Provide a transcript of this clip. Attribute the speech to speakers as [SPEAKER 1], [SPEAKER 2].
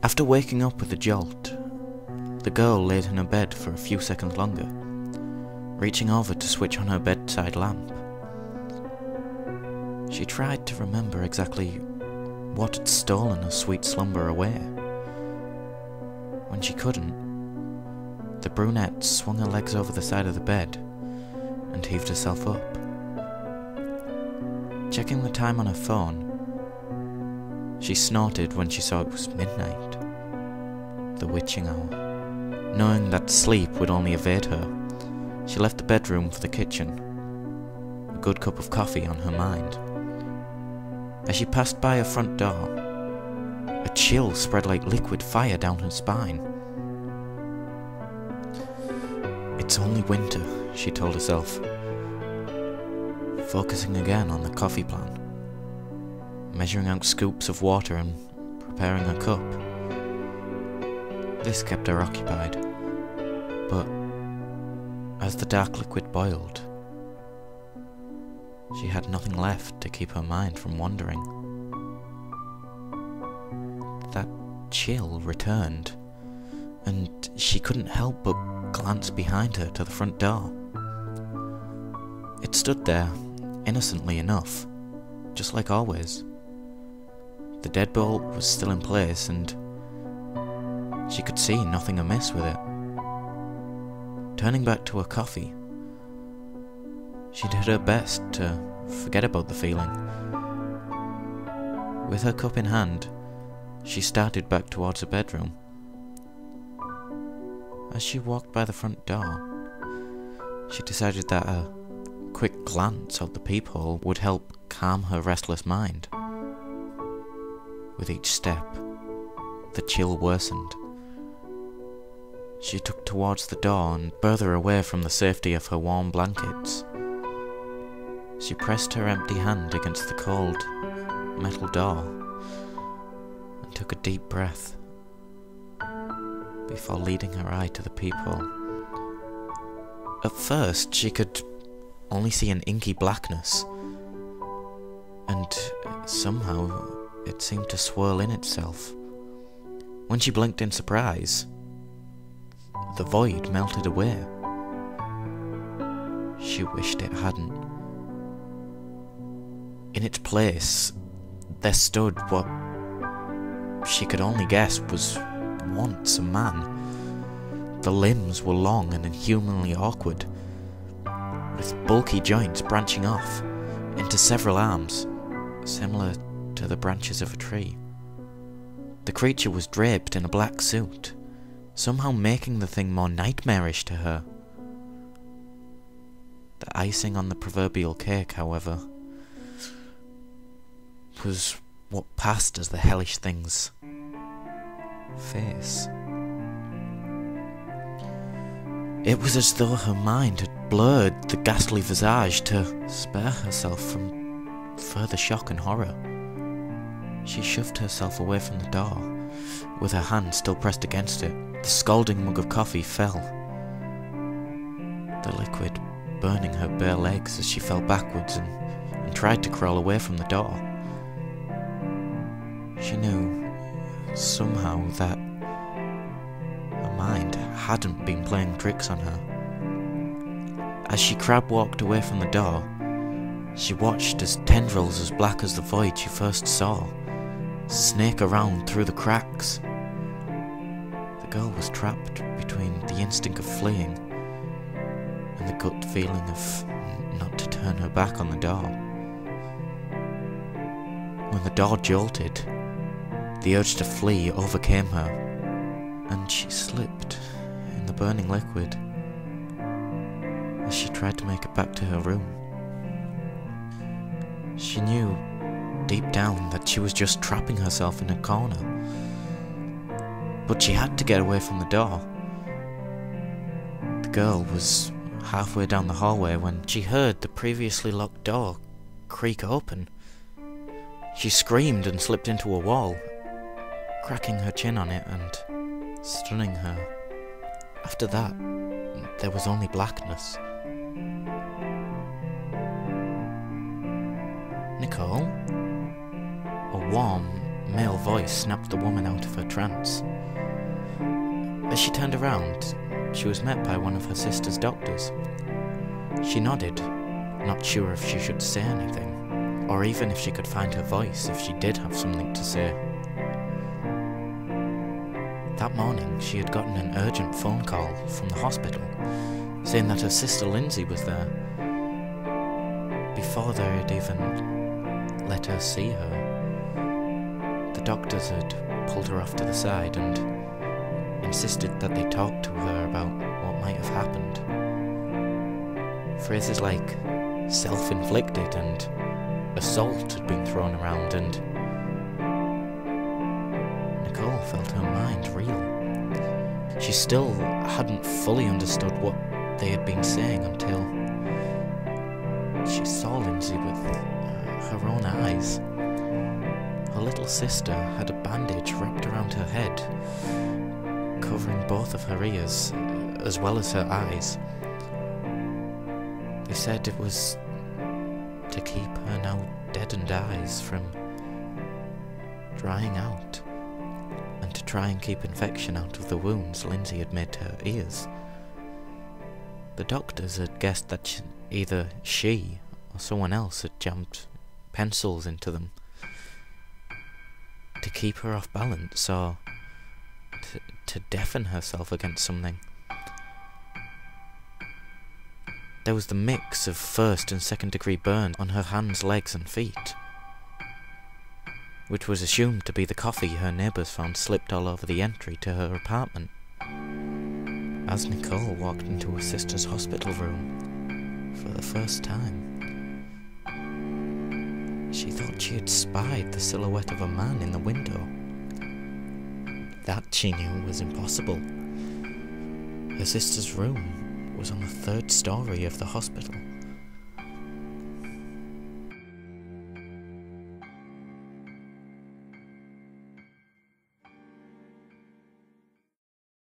[SPEAKER 1] After waking up with a jolt, the girl laid in her bed for a few seconds longer, reaching over to switch on her bedside lamp. She tried to remember exactly what had stolen her sweet slumber away. When she couldn't, the brunette swung her legs over the side of the bed and heaved herself up. Checking the time on her phone, she snorted when she saw it was midnight, the witching hour. Knowing that sleep would only evade her, she left the bedroom for the kitchen, a good cup of coffee on her mind. As she passed by her front door, a chill spread like liquid fire down her spine. It's only winter, she told herself, focusing again on the coffee plan, measuring out scoops of water and preparing her cup. This kept her occupied, but as the dark liquid boiled, she had nothing left to keep her mind from wandering. That chill returned, and she couldn't help but glance behind her to the front door. It stood there, innocently enough, just like always. The deadbolt was still in place, and she could see nothing amiss with it. Turning back to her coffee, she did her best to forget about the feeling. With her cup in hand, she started back towards her bedroom. As she walked by the front door, she decided that a quick glance out the peephole would help calm her restless mind. With each step, the chill worsened. She took towards the door and further away from the safety of her warm blankets. She pressed her empty hand against the cold metal door and took a deep breath before leading her eye to the peephole. At first, she could only see an inky blackness, and somehow it seemed to swirl in itself. When she blinked in surprise, the void melted away. She wished it hadn't. In its place, there stood what she could only guess was once a man. The limbs were long and inhumanly awkward, with bulky joints branching off into several arms, similar to the branches of a tree. The creature was draped in a black suit, somehow making the thing more nightmarish to her. The icing on the proverbial cake, however, was what passed as the hellish thing's face. It was as though her mind had blurred the ghastly visage to spare herself from further shock and horror. She shoved herself away from the door, with her hand still pressed against it. The scalding mug of coffee fell, the liquid burning her bare legs as she fell backwards and tried to crawl away from the door. She knew, somehow, that her mind hadn't been playing tricks on her. As she crab-walked away from the door, she watched as tendrils as black as the void she first saw snake around through the cracks. The girl was trapped between the instinct of fleeing and the gut feeling of not to turn her back on the door. When the door jolted, the urge to flee overcame her, and she slipped in the burning liquid as she tried to make it back to her room. She knew deep down that she was just trapping herself in a corner, but she had to get away from the door. The girl was halfway down the hallway when she heard the previously locked door creak open. She screamed and slipped into a wall, cracking her chin on it and stunning her. After that, there was only blackness. Nicole? A warm, male voice voice snapped the woman out of her trance. As she turned around, she was met by one of her sister's doctors. She nodded, not sure if she should say anything, or even if she could find her voice if she did have something to say. That morning, she had gotten an urgent phone call from the hospital, saying that her sister Lindsay was there. Before they had even let her see her, the doctors had pulled her off to the side and insisted that they talk to her about what might have happened. Phrases like self-inflicted and assault had been thrown around, and Nicole felt her mind reel. She still hadn't fully understood what they had been saying until she saw Lindsay with her own eyes. Her little sister had a bandage wrapped around her head, covering both of her ears, as well as her eyes. They said it was to keep her now deadened eyes from drying out, and to try and keep infection out of the wounds Lindsay had made to her ears. The doctors had guessed that either she or someone else had jammed pencils into them to keep her off balance, or to deafen herself against something. There was the mix of first and second degree burns on her hands, legs and feet, which was assumed to be the coffee her neighbours found slipped all over the entry to her apartment. As Nicole walked into her sister's hospital room for the first time, she thought she had spied the silhouette of a man in the window. That, she knew, was impossible. Her sister's room was on the 3rd story of the hospital.